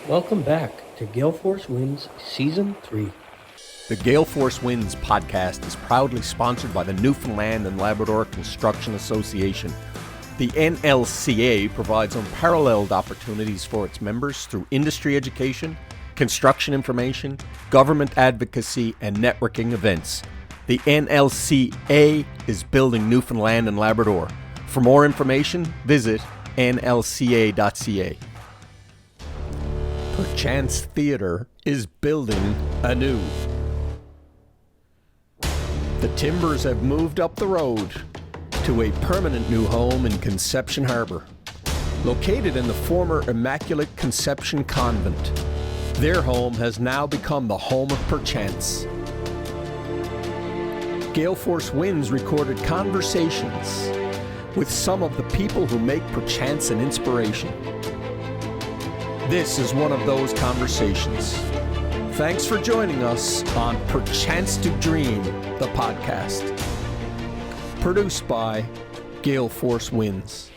Welcome back to GaleForceWins Season 3. The GaleForceWins podcast is proudly sponsored by the Newfoundland and Labrador Construction Association. The NLCA provides unparalleled opportunities for its members through industry education, construction information, government advocacy, and networking events. The NLCA is building Newfoundland and Labrador. For more information, visit nlca.ca. Perchance Theatre is building anew. The Timbers have moved up the road to a permanent new home in Conception Harbour. Located in the former Immaculate Conception Convent, their home has now become the home of Perchance. GaleForceWins recorded conversations with some of the people who make Perchance an inspiration. This is one of those conversations. Thanks for joining us on Perchance to Dream, the podcast. Produced by GaleForceWins.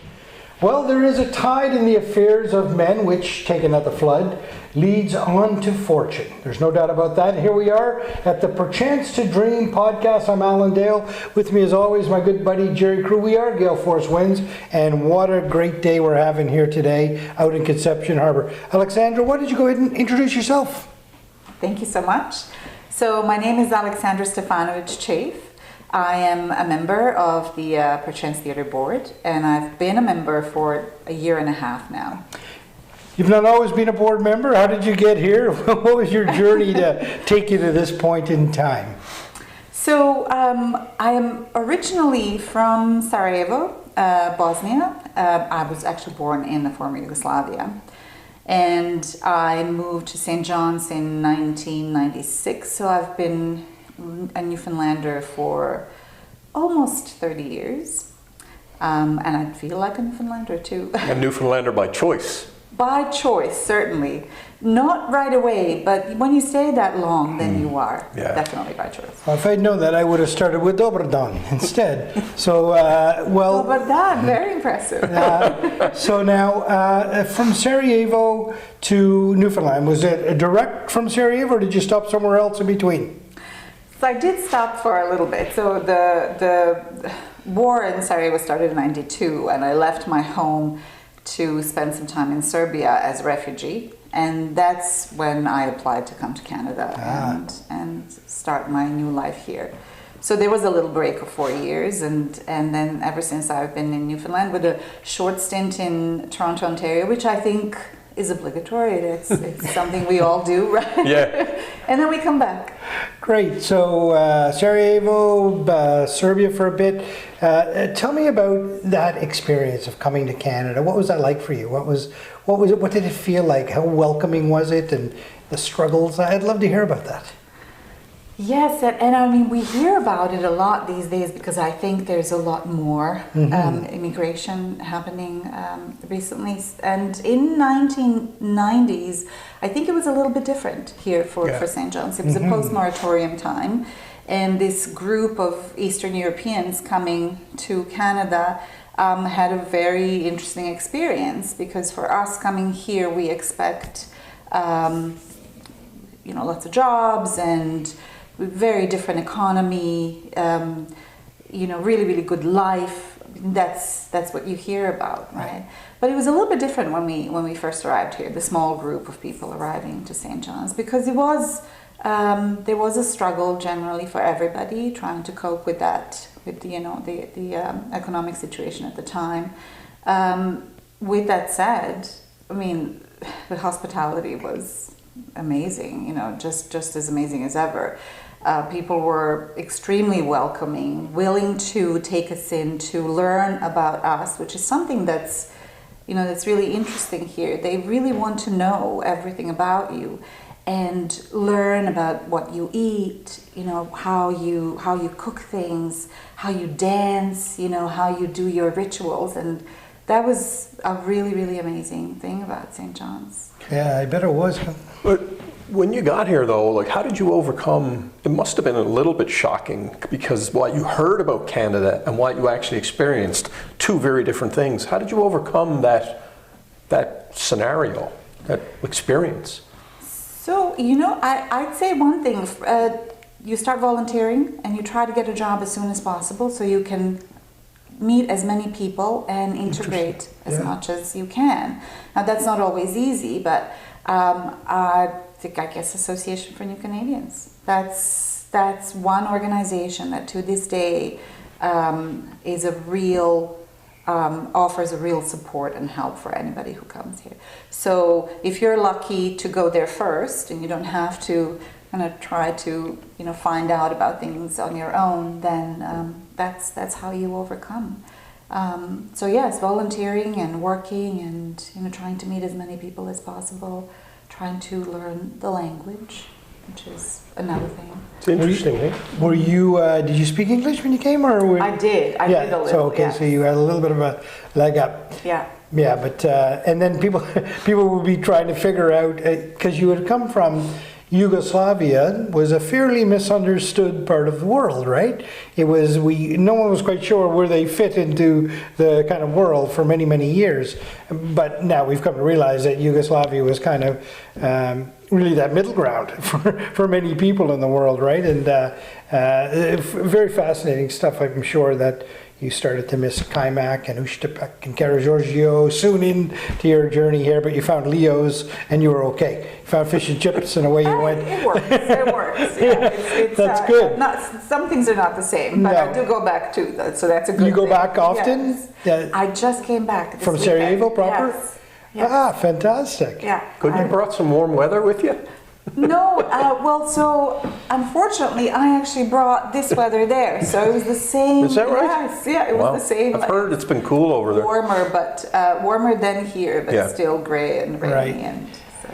Well, there is a tide in the affairs of men which, taken at the flood, leads on to fortune. There's no doubt about that. Here we are at the Perchance to Dream podcast. I'm Alan Dale. With me as always, my good buddy Jerry Crew. We are GaleForceWins, and what a great day we're having here today out in Conception Harbour. Aleksandra, why don't you go ahead and introduce yourself? Thank you so much. So my name is Aleksandra Stefanovic-Chafe. I am a member of the Perchance Theatre board, and I've been a member for a year and a half now. You've not always been a board member. How did you get here? What was your journey to take you to this point in time? So I am originally from Sarajevo, Bosnia. I was actually born in the former Yugoslavia. And I moved to St. John's in 1996, so I've been a Newfoundlander for almost 30 years. And I feel like a Newfoundlander too. A Newfoundlander by choice. By choice, certainly. Not right away, but when you stay that long, then you are. Yeah. Definitely by choice. Well, if I'd known that, I would have started with Dobar Dan instead. So, well... Dobar Dan, very impressive. So now, from Sarajevo to Newfoundland, was it direct from Sarajevo, or did you stop somewhere else in between? So I did stop for a little bit. So the war in Sarajevo started in '92, and I left my home to spend some time in Serbia as a refugee, and that's when I applied to come to Canada and start my new life here. So there was a little break of 4 years, and then ever since I've been in Newfoundland with a short stint in Toronto, Ontario, which I think is obligatory. It's something we all do, right? Yeah. And then we come back. Great. So Sarajevo, Serbia for a bit. Tell me about that experience of coming to Canada. What was that like for you? What was it? What did it feel like? How welcoming was it? And the struggles? I'd love to hear about that. Yes, and I mean, we hear about it a lot these days because I think there's a lot more immigration happening recently. And in 1990s, I think it was a little bit different here for St. John's. It was a post-moratorium time, and this group of Eastern Europeans coming to Canada had a very interesting experience, because for us coming here, we expect lots of jobs and very different economy, really, really good life. That's what you hear about, right? But it was a little bit different when we first arrived here, the small group of people arriving to St. John's, because it was there was a struggle generally for everybody trying to cope with that, with the economic situation at the time. With that said, I mean, the hospitality was amazing, just as amazing as ever. People were extremely welcoming, willing to take us in to learn about us, which is something that's really interesting here. They really want to know everything about you and learn about what you eat, how you cook things, how you dance, how you do your rituals. And that was a really, really amazing thing about St. John's. Yeah, I bet it was. But when you got here, though, how did you overcome? It must have been a little bit shocking, because what you heard about Canada and what you actually experienced, two very different things. How did you overcome that scenario? that experience? So, I'd say one thing, you start volunteering and you try to get a job as soon as possible so you can meet as many people and integrate as much as you can. Now, that's not always easy, but I guess Association for New Canadians. That's one organization that to this day is a real offers a real support and help for anybody who comes here. So if you're lucky to go there first and you don't have to kind of try to find out about things on your own, then that's how you overcome. So yes, volunteering and working and trying to meet as many people as possible, trying to learn the language, which is another thing. It's interesting, eh? Were you? Did you speak English when you came, or were I did. I did a little. So okay, yes. so you had a little bit of a leg up. Yeah. Yeah, but and then people will be trying to figure out because you had come from Yugoslavia, was a fairly misunderstood part of the world, right? It was no one was quite sure where they fit into the kind of world for many years, but now we've come to realize that Yugoslavia was kind of really that middle ground for many people in the world, right? And very fascinating stuff. I'm sure that you started to miss Kaimak and Uštepek and Karagiorgio soon into your journey here, but you found Leo's and you were okay. You found fish and chips and away you went. It works. It works. Yeah, it's, That's good. Some things are not the same, but No. I do go back to that, so that's a good You go thing. back often? Yes. Yeah. I just came back this From weekend. Sarajevo proper? Yes. Yes. Ah, fantastic. Yeah. Couldn't you brought some warm weather with you? No, well, so unfortunately, I actually brought this weather there, so it was the same. Is that right? Yes, yeah, it was the same. I've heard it's been cool over there. Warmer, but warmer than here, but Yeah. still grey and rainy. Right. And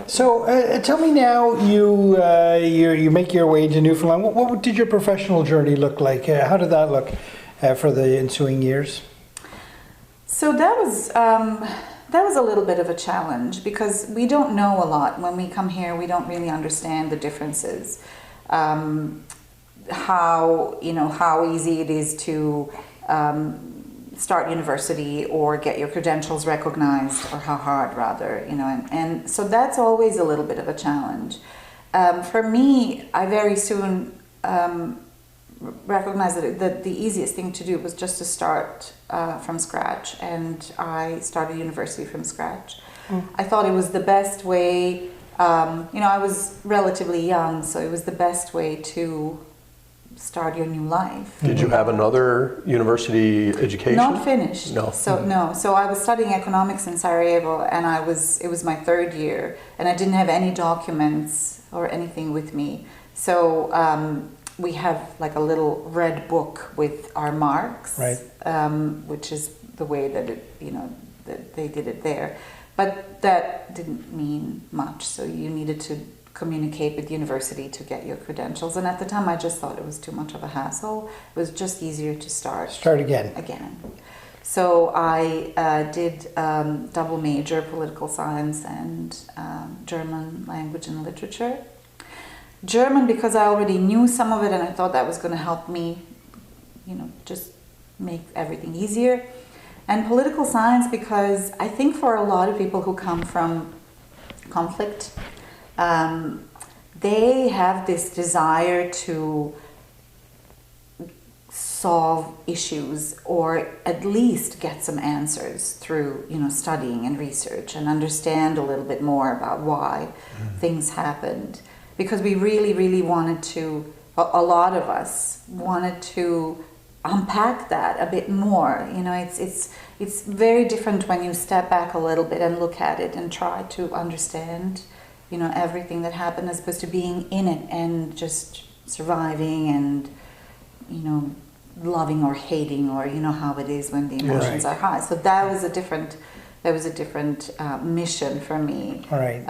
So tell me now, you make your way to Newfoundland. What did your professional journey look like? How did that look for the ensuing years? So that was a little bit of a challenge because we don't know a lot. When we come here, we don't really understand the differences. How easy it is to start university or get your credentials recognized, or how hard rather, and so that's always a little bit of a challenge. For me, I very soon recognized that the easiest thing to do was just to start from scratch, and I started university from scratch. I thought it was the best way. I was relatively young, so it was the best way to start your new life. Did you have another university education? Not finished. No. So I was studying economics in Sarajevo, and it was my third year, and I didn't have any documents or anything with me. So we have like a little red book with our marks, right. Which is the way that that they did it there. But that didn't mean much, so you needed to communicate with the university to get your credentials. And at the time, I just thought it was too much of a hassle. It was just easier to start again. So I did double major, political science and German language and literature. German because I already knew some of it, and I thought that was going to help me, just make everything easier. And political science because I think for a lot of people who come from conflict, they have this desire to solve issues or at least get some answers through, studying and research and understand a little bit more about why things happened. Because we really, really wanted to, a lot of us wanted to unpack that a bit more. It's very different when you step back a little bit and look at it and try to understand, everything that happened as opposed to being in it and just surviving and, loving or hating, or how it is when the emotions are high. So that was a different mission for me. All right.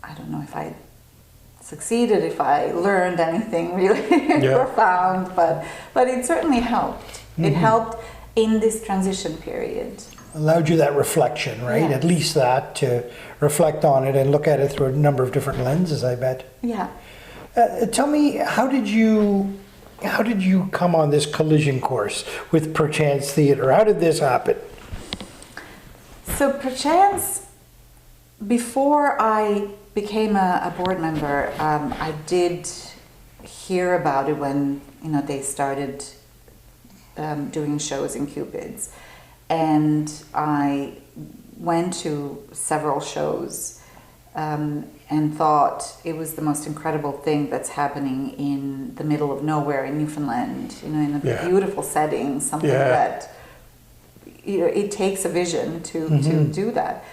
I don't know if I succeeded, if I learned anything really profound, but it certainly helped. Mm-hmm. It helped in this transition period. Allowed you that reflection, right? Yes. At least that, to reflect on it and look at it through a number of different lenses, I bet. Yeah. Tell me, how did you come on this collision course with Perchance Theatre? How did this happen? So Perchance before I became a board member, I did hear about it when they started doing shows in Cupids, and I went to several shows and thought it was the most incredible thing that's happening in the middle of nowhere in Newfoundland, in a beautiful setting, something that it takes a vision to do that.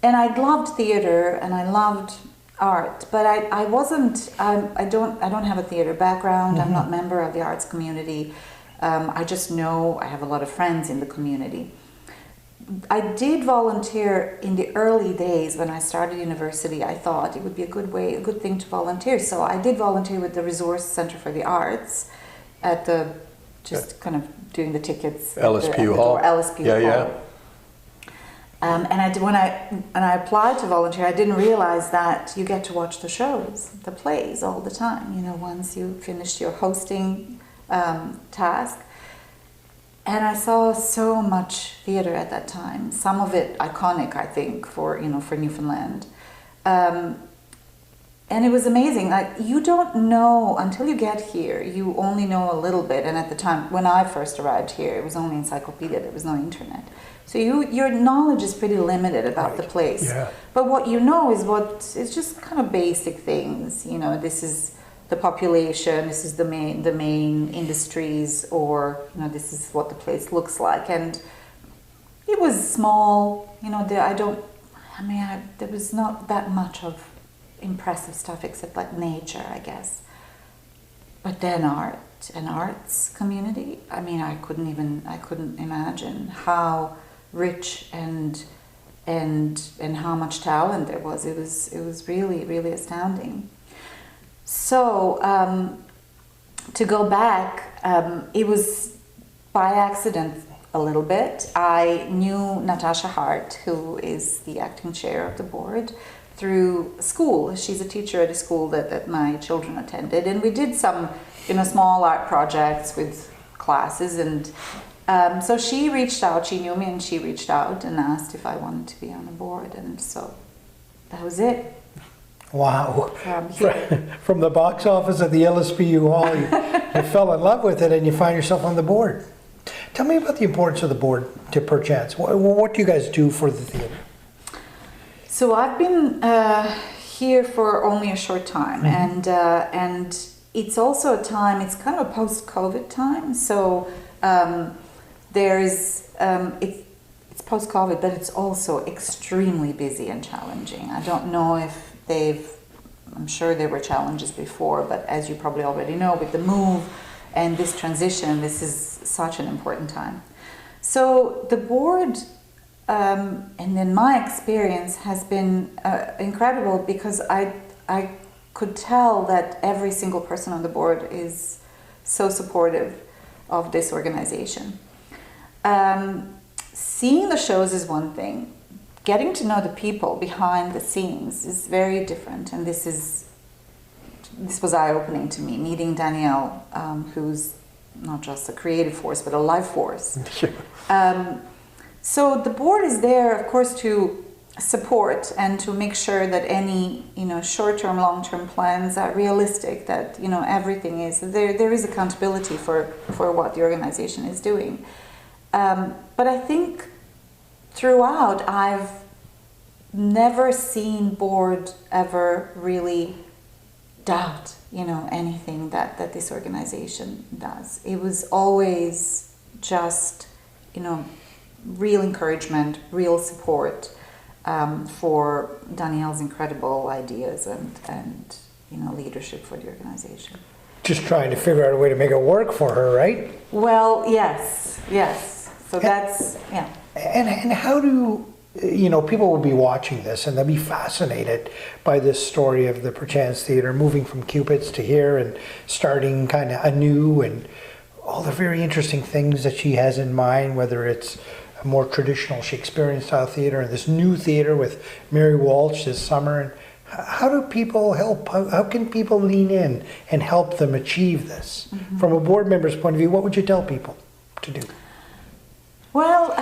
And I loved theater and I loved art, but I don't have a theater background. I'm not a member of the arts community. I just know I have a lot of friends in the community. I did volunteer in the early days when I started university. I thought it would be a good thing to volunteer. So I did volunteer with the Resource Center for the Arts at kind of doing the tickets LSPU Hall. LSPU Hall. And when I applied to volunteer, I didn't realize that you get to watch the shows, the plays all the time. Once you finish your hosting task. And I saw so much theater at that time. Some of it iconic, I think, for Newfoundland. And it was amazing. Like, you don't know until you get here. You only know a little bit. And at the time when I first arrived here, it was only encyclopedia. There was no internet. So your knowledge is pretty limited about the place. Yeah. But what you know is just kind of basic things. This is the population, this is the main industries, or this is what the place looks like. And it was small. There was not that much of impressive stuff except like nature, I guess. But then art and arts community. I couldn't imagine how rich and how much talent there was. It was really, really astounding. So to go back, it was by accident a little bit. I knew Natasha Hart, who is the acting chair of the board, through school. She's a teacher at a school that my children attended, and we did some small art projects with classes, and so she reached out. She knew me, and she reached out and asked if I wanted to be on the board, and so that was it. Wow. From the box office at the LSPU Hall, you fell in love with it and you find yourself on the board. Tell me about the importance of the board to Perchance. What do you guys do for the theater? So I've been here for only a short time, and it's also a time, it's kind of a post-COVID time. So it's post-COVID, but it's also extremely busy and challenging. I don't know if I'm sure there were challenges before, but as you probably already know, with the move and this transition, this is such an important time. So the board, and in my experience, has been incredible, because I could tell that every single person on the board is so supportive of this organization. Seeing the shows is one thing. Getting to know the people behind the scenes is very different, and this was eye-opening to me. Meeting Danielle, who's not just a creative force but a life force. So the board is there, of course, to support and to make sure that any short-term, long-term plans are realistic. That everything is there is accountability for what the organization is doing. But I think throughout, I've never seen board ever really doubt, anything that this organization does. It was always just, real encouragement, real support for Danielle's incredible ideas and leadership for the organization. Just trying to figure out a way to make it work for her, right? Well, yes. So that's, yeah. And how do, people will be watching this and they'll be fascinated by this story of the Perchance Theatre moving from Cupids to here and starting kind of anew, and all the very interesting things that she has in mind, whether it's a more traditional Shakespearean style theatre and this new theatre with Mary Walsh this summer. And how do people help? How can people lean in and help them achieve this? Mm-hmm. From a board member's point of view, what would you tell people to do? Well,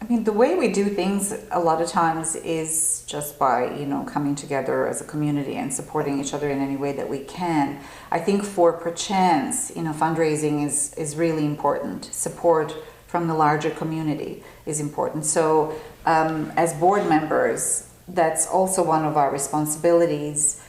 I mean, the way we do things a lot of times is just by, coming together as a community and supporting each other in any way that we can. I think for Perchance, fundraising is really important. Support from the larger community is important. So as board members, that's also one of our responsibilities.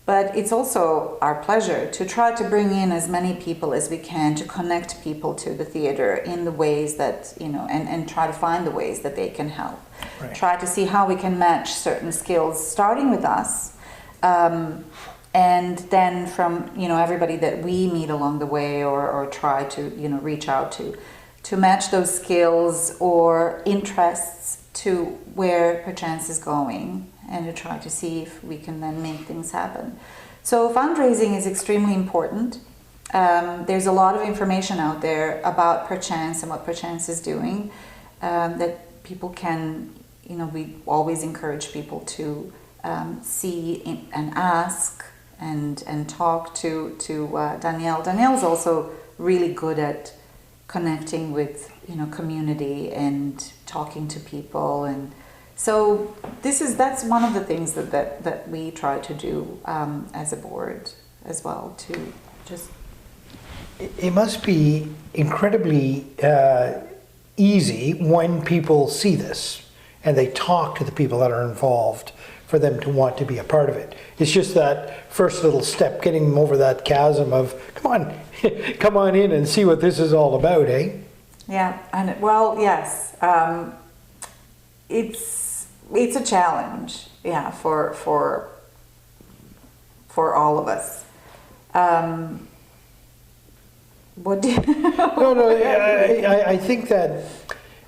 But it's also our pleasure to try to bring in as many people as we can to connect people to the theatre in the ways that, and try to find the ways that they can help. Right. Try to see how we can match certain skills, starting with us, and then from, everybody that we meet along the way or try to, reach out to match those skills or interests to where Perchance is going, and to try to see if we can then make things happen. So fundraising is extremely important. There's a lot of information out there about Perchance and what Perchance is doing that people can, we always encourage people to see and ask and talk to Danielle. Danielle's also really good at connecting with, community and talking to people, and so that's one of the things that we try to do as a board as well, to just... It must be incredibly easy when people see this and they talk to the people that are involved for them to want to be a part of it. It's just that first little step, getting them over that chasm of, come on in and see what this is all about, eh? Yeah, and yes. It's a challenge, for all of us. What do you... No, I think that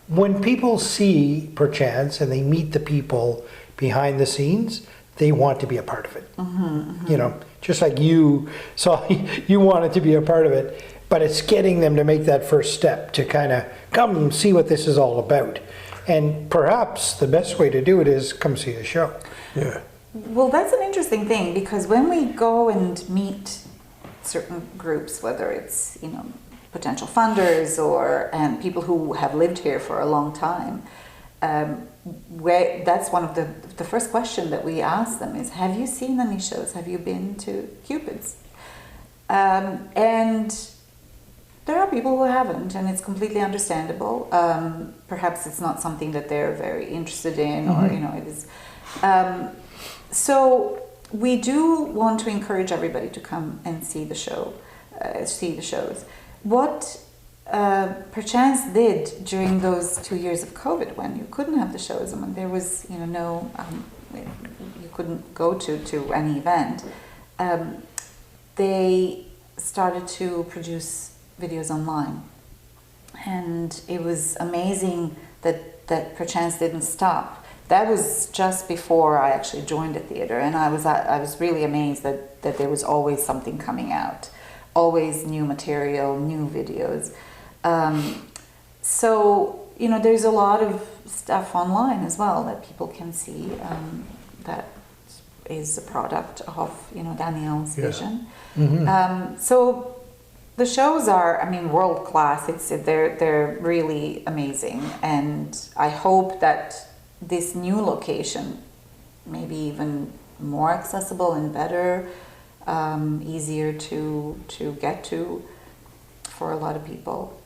when people see Perchance and they meet the people behind the scenes, they want to be a part of it. Mm-hmm, mm-hmm. Just like you saw, you wanted to be a part of it, but it's getting them to make that first step to kind of come and see what this is all about. And perhaps the best way to do it is come see the show. Yeah. Well, that's an interesting thing, because when we go and meet certain groups, whether it's, potential funders and people who have lived here for a long time, that's one of the first question that we ask them is, have you seen any shows? Have you been to Cupid's? And there are people who haven't, and it's completely understandable. Perhaps it's not something that they're very interested in, or it is. So we do want to encourage everybody to come and see the shows. What Perchance did during those 2 years of COVID, when you couldn't have the shows, and when there was no, you couldn't go to any event, they started to produce videos online, and it was amazing that Perchance didn't stop. That was just before I actually joined the theatre, and I was really amazed that there was always something coming out, always new material, new videos. So there's a lot of stuff online as well that people can see that is a product of Danielle's vision. Mm-hmm. So the shows are, world class. They're really amazing, and I hope that this new location, maybe even more accessible and better, easier to get to for a lot of people.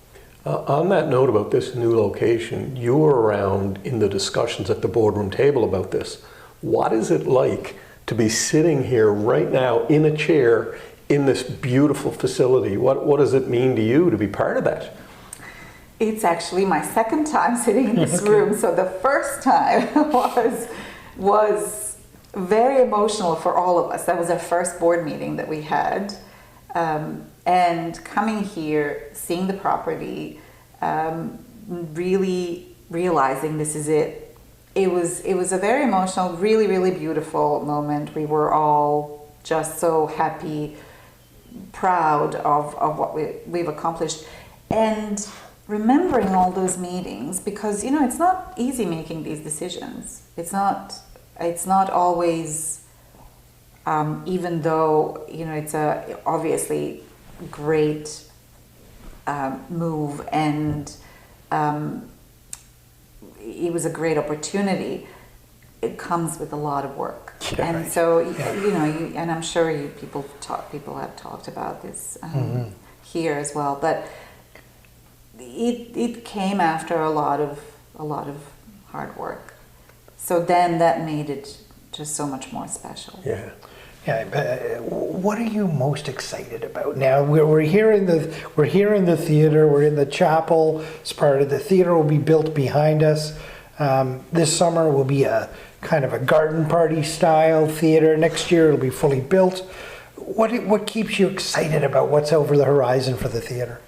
On that note about this new location, you were around in the discussions at the boardroom table about this. What is it like to be sitting here right now in a chair in this beautiful facility? What does it mean to you to be part of that? It's actually my second time sitting in this room. So the first time was very emotional for all of us. That was our first board meeting that we had. And coming here, seeing the property, really realizing this is it. It was a very emotional, really, really beautiful moment. We were all just so happy, proud of what we've accomplished. And remembering all those meetings, because it's not easy making these decisions. It's not always, even though it's a obviously great move, and it was a great opportunity, it comes with a lot of work. Yeah, and right. so, Yeah. and I'm sure people have talked about this here as well, but it came after a lot of hard work. So then that made it just so much more special. Yeah. Yeah, but what are you most excited about now? We're here in the theater. We're in the chapel. It's part of the theater. Will be built behind us. This summer will be a kind of a garden party style theater. Next year it'll be fully built. What keeps you excited about what's over the horizon for the theater?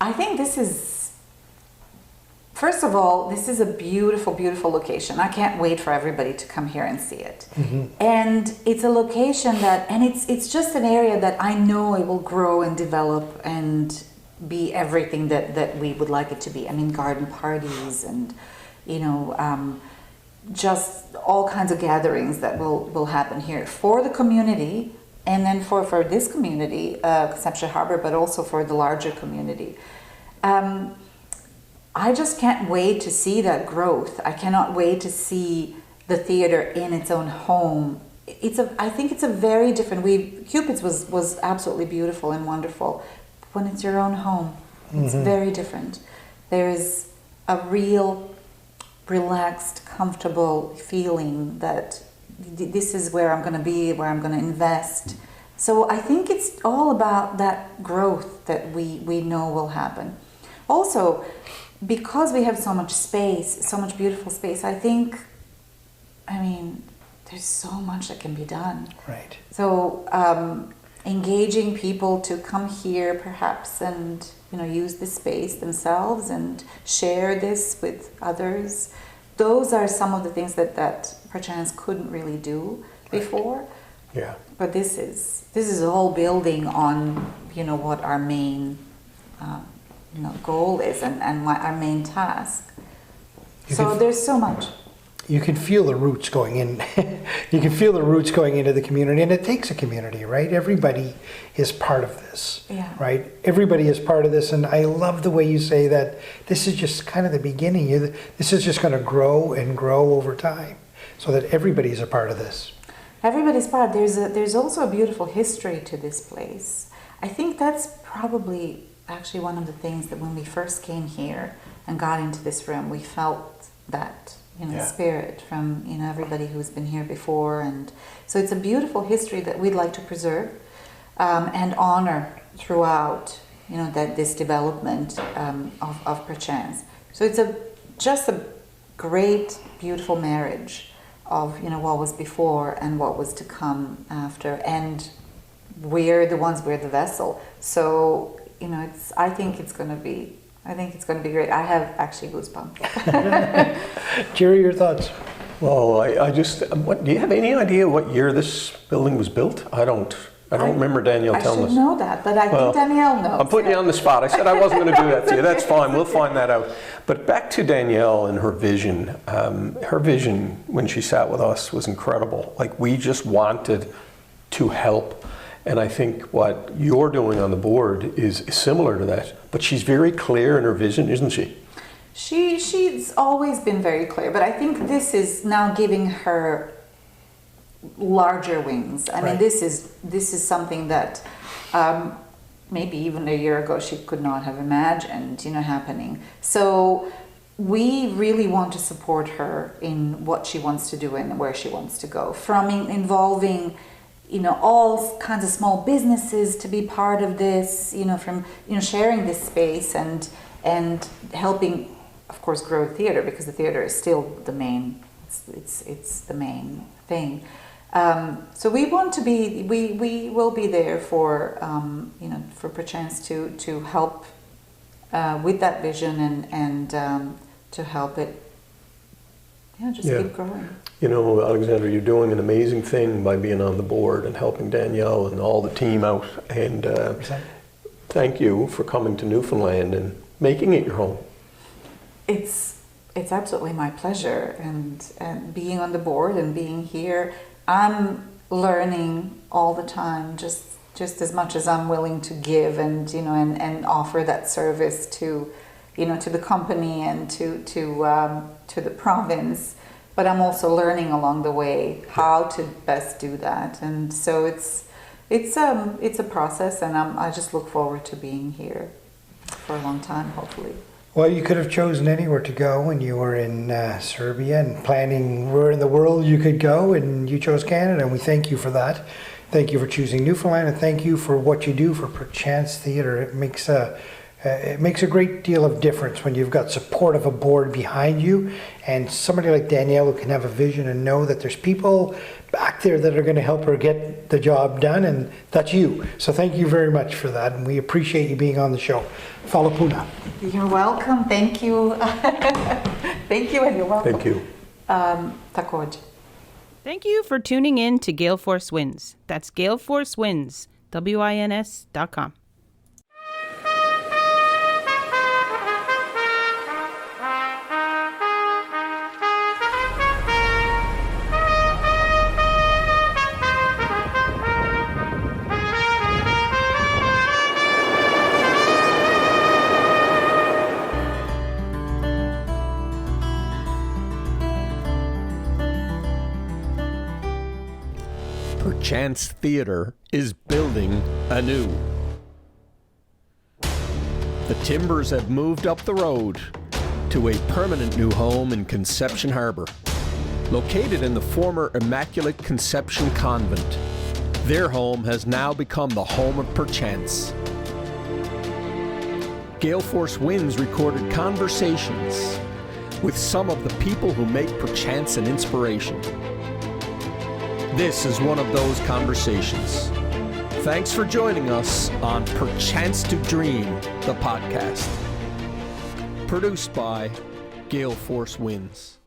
I think this is. First of all, this is a beautiful, beautiful location. I can't wait for everybody to come here and see it. And it's a location it's just an area that I know it will grow and develop and be everything that we would like it to be. I mean, garden parties and, just all kinds of gatherings that will happen here for the community, and then for this community, Conception Harbor, but also for the larger community. I just can't wait to see that growth. I cannot wait to see the theater in its own home. I think it's a very different. Cupid's was absolutely beautiful and wonderful. When it's your own home, it's very different. There is a real relaxed, comfortable feeling that this is where I'm going to be, where I'm going to invest. So I think it's all about that growth that we know will happen. Also, because we have so much space, so much beautiful space, there's so much that can be done. Right. So engaging people to come here perhaps and use the space themselves and share this with others, those are some of the things that Perchance couldn't really do before. Yeah. But this is all building on what our main goal is and what our main task. There's so much. You can feel the roots going in. You can feel the roots going into the community, and it takes a community, right? Everybody is part of this, right? Everybody is part of this, and I love the way you say that this is just kind of the beginning. This is just going to grow and grow over time, so that everybody is a part of this. Everybody's part. There's also a beautiful history to this place. I think that's probably actually one of the things that when we first came here and got into this room, we felt that spirit from everybody who's been here before, and so it's a beautiful history that we'd like to preserve and honor throughout that this development of Perchance. So it's just a great, beautiful marriage of what was before and what was to come after, and we're the vessel. So I think it's going to be great. I have actually goosebumps. Jerry, your thoughts? Well, do you have any idea what year this building was built? I don't remember Danielle telling us. I should know that, but I think Danielle knows. I'm putting you on the spot. I said I wasn't going to do that to you. That's fine. We'll find that out. But back to Danielle and her vision. Her vision when she sat with us was incredible. Like, we just wanted to help. And I think what you're doing on the board is similar to that. But she's very clear in her vision, isn't she? She's always been very clear, but I think this is now giving her larger wings. I mean, this is something that maybe even a year ago she could not have imagined, happening. So we really want to support her in what she wants to do and where she wants to go, from involving all kinds of small businesses to be part of this, from sharing this space and helping, of course, grow the theater, because the theater is still the main. It's the main thing. So we want to be. We will be there for for Perchance to help with that vision and to help it. Keep growing. Aleksandra, you're doing an amazing thing by being on the board and helping Danielle and all the team out. And thank you for coming to Newfoundland and making it your home. It's absolutely my pleasure, and being on the board and being here, I'm learning all the time, just as much as I'm willing to give and and offer that service to to the company and to the province. But I'm also learning along the way how to best do that, and so it's a process, and I just look forward to being here for a long time, hopefully. Well, you could have chosen anywhere to go when you were in Serbia and planning where in the world you could go, and you chose Canada, and we thank you for that. Thank you for choosing Newfoundland, and thank you for what you do for Perchance Theatre. It makes a great deal of difference when you've got support of a board behind you, and somebody like Danielle who can have a vision and know that there's people back there that are going to help her get the job done, and that's you. So thank you very much for that, and we appreciate you being on the show. Falapuna. You're welcome. Thank you. Thank you, and you're welcome. Thank you. Takođe. Thank you for tuning in to GaleForceWins. That's GaleForceWins, WINS.com. Perchance Theatre is building anew. The timbers have moved up the road to a permanent new home in Conception Harbor. Located in the former Immaculate Conception Convent, their home has now become the home of Perchance. GaleForceWins recorded conversations with some of the people who make Perchance an inspiration. This is one of those conversations. Thanks for joining us on Perchance to Dream, the podcast. Produced by GaleForceWins.